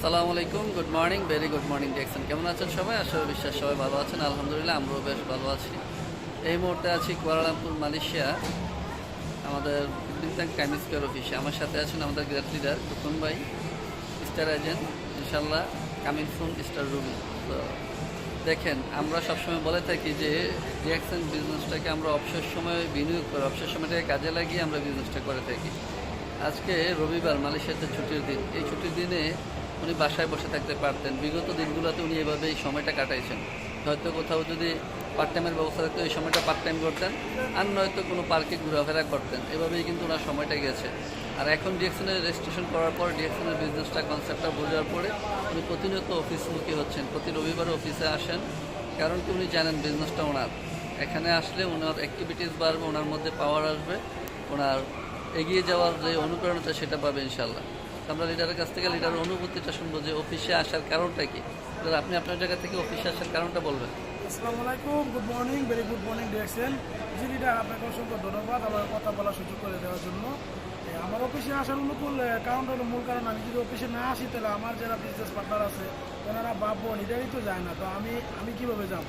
আসসালামু আলাইকুম, good morning, very good morning দেখছেন। কেমন আছেন সবাই? আসলে বিশ্বাস সবাই ভালো আছেন, আলহামদুলিল্লাহ আমরাও বেশ ভালো আছি। এই মুহূর্তে আছি কুয়ালালামপুর, মালয়েশিয়া, আমাদের কাইম স্কোয়ার অফিসে। আমার সাথে আছেন আমাদের গ্রেট লিডার কুতুম ভাই, স্টার এজেন্ট, ইনশাল্লাহ কামিং সুন স্টার রুবি। তো দেখেন, আমরা সবসময় বলে থাকি যে ডিএক্সএন বিজনেসটাকে আমরা অবসর সময় বিনিয়োগ করে অবসর সময়টাকে কাজে লাগিয়ে আমরা বিজনেসটা করে থাকি। আজকে রবিবার, মালয়েশিয়াতে ছুটির দিন। এই ছুটির দিনে উনি বাসায় বসে থাকতে পারতেন। বিগত দিনগুলোতে উনি এভাবে এই সময়টা কাটাইছেন। হয়তো কোথাও যদি পার্ট টাইমের ব্যবস্থা থাকতো এই সময়টা পার্ট টাইম করতেন, আর নয়তো কোনো পার্কে ঘোরাফেরা করতেন। এভাবেই কিন্তু ওনার সময়টা গেছে। আর এখন ডিএক্সএনের রেজিস্ট্রেশন করার পর, ডিএক্সএনের বিজনেসটা কনসেপ্টটা বোঝার পরে উনি প্রতিনিয়ত অফিসমুখী হচ্ছেন, প্রতি রবিবারে অফিসে আসেন। কারণ কি, উনি জানেন বিজনেসটা ওনার। এখানে আসলে ওনার অ্যাক্টিভিটিস বাড়বে, ওনার মধ্যে পাওয়ার আসবে, ওনার এগিয়ে যাওয়ার যে অনুপ্রেরণাটা সেটা পাবে ইনশাল্লাহ। আমরা লিডারের কাছ থেকে লিডারের অনুভূতিটা শুনবো যে অফিসে আসার কারণটা কি। আপনি আপনার জায়গা থেকে অফিসে আসার কারণটা বলবেন। আসসালামু আলাইকুম, good morning, very good morning direction. জি লিডার, আপনাকে অসংখ্য ধন্যবাদ আমার কথা বলার সুযোগ করে দেওয়ার জন্য। আমার অফিসে আসার অনুকূল কারণটা হলো, মূল কারণ আমি যদি অফিসে না আসি তাহলে আমার যারা বিজনেস পার্টনার আছে ওনারা ভাববো লিডারই তো যায় না, তো আমি কীভাবে যাব।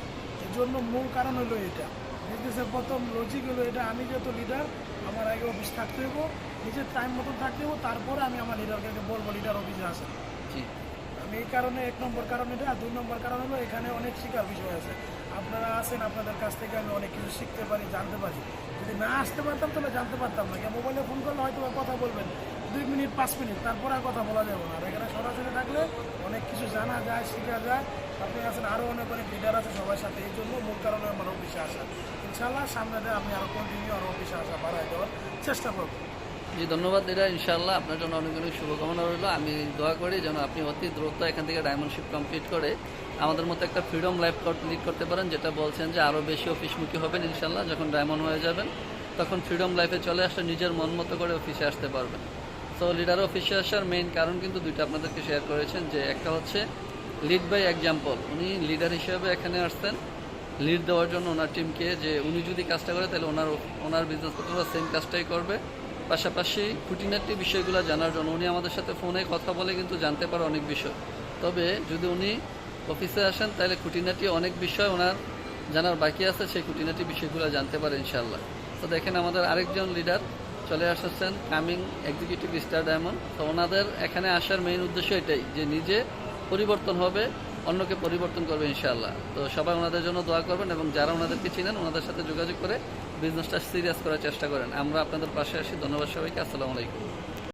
এর জন্য মূল কারণ হলো এটা। বিজনেসের প্রথম লজিক হলো এটা, আমি যেহেতু লিডার আমার আগে অফিস থাকতে হবো, নিজের টাইম মতন থাকতে হবো, তারপরে আমি আমার লিডারকে বলবো লিডার অফিসে আসেন। জি, আমি এই কারণে, এক নম্বর কারণ এটা। আর দুই নম্বর কারণ হলো এখানে অনেক শেখার বিষয় আছে। আপনারা আছেন, আপনাদের কাছ থেকে আমি অনেক কিছু শিখতে পারি, জানতে পারি। যদি না আসতে পারতাম তাহলে জানতে পারতাম না। মোবাইলে ফোন করলে হয়তো কথা বলবেন 2 মিনিট 5 মিনিট, তারপর আর কথা বলা যাবে না। আর এখানে সরাসরি থাকলে অনেক কিছু জানা যায়, শেখা যায়। আপনি আছেন, আরও অনেক লিডার আছে সবার সাথে। এই জন্য মূল কারণে আমার অফিসে আসা। ইনশাআল্লাহ সামনে দিয়ে আমি আরও কন্টিনিউ আরও অফিসে আসা বাড়াই দেওয়ার চেষ্টা করবো। জি, ধন্যবাদ লিডার। ইনশাআল্লাহ আপনার জন্য অনেক অনেক শুভকামনা রইল। আমি দোয়া করি যেন আপনি অতি দ্রুত এখান থেকে ডায়মন্ডশিপ কমপ্লিট করে আমাদের মতো একটা ফ্রিডম লাইফ লিড করতে পারেন, যেটা বলছেন যে আরও বেশি অফিসমুখী হবেন ইনশাআল্লাহ। যখন ডায়মন্ড হয়ে যাবেন তখন ফ্রিডম লাইফে চলে আসলে নিজের মন মতো করে অফিসে আসতে পারবেন। তো লিডার অফিসে আসার মেইন কারণ কিন্তু দুইটা আপনাদেরকে শেয়ার করেছেন। যে একটা হচ্ছে লিড বাই এক্সাম্পল। উনি লিডার হিসেবে এখানে আসছেন লিড দেওয়ার জন্য ওনার টিমকে, যে উনি যদি কাজটা করে তাহলে ওনার বিজনেস পার্টনাররা সেম কাজটাই করবে। পাশাপাশি খুঁটিনাটি বিষয়গুলো জানার জন্য উনি আমাদের সাথে ফোনে কথা বলে কিন্তু জানতে পারে অনেক বিষয়। তবে যদি উনি অফিসে আসেন তাহলে খুঁটিনাটি অনেক বিষয় ওনার জানার বাকি আছে, সেই খুঁটিনাটি বিষয়গুলো জানতে পারে ইনশাআল্লাহ। তো দেখেন, আমাদের আরেকজন লিডার চলে আসছেন, কামিং এক্সিকিউটিভ স্টার ডায়মন্ড। তো ওনাদের এখানে আসার মেইন উদ্দেশ্য এটাই যে নিজে পরিবর্তন হবে, অন্যকে পরিবর্তন করবে ইনশাআল্লাহ। তো সবাই ওনাদের জন্য দোয়া করবেন এবং যারা ওনাদেরকে চিনেন ওনাদের সাথে যোগাযোগ করে বিজনেসটা সিরিয়াস করার চেষ্টা করেন। আমরা আপনাদের পাশে আসি। ধন্যবাদ সবাইকে। আসসালামু আলাইকুম।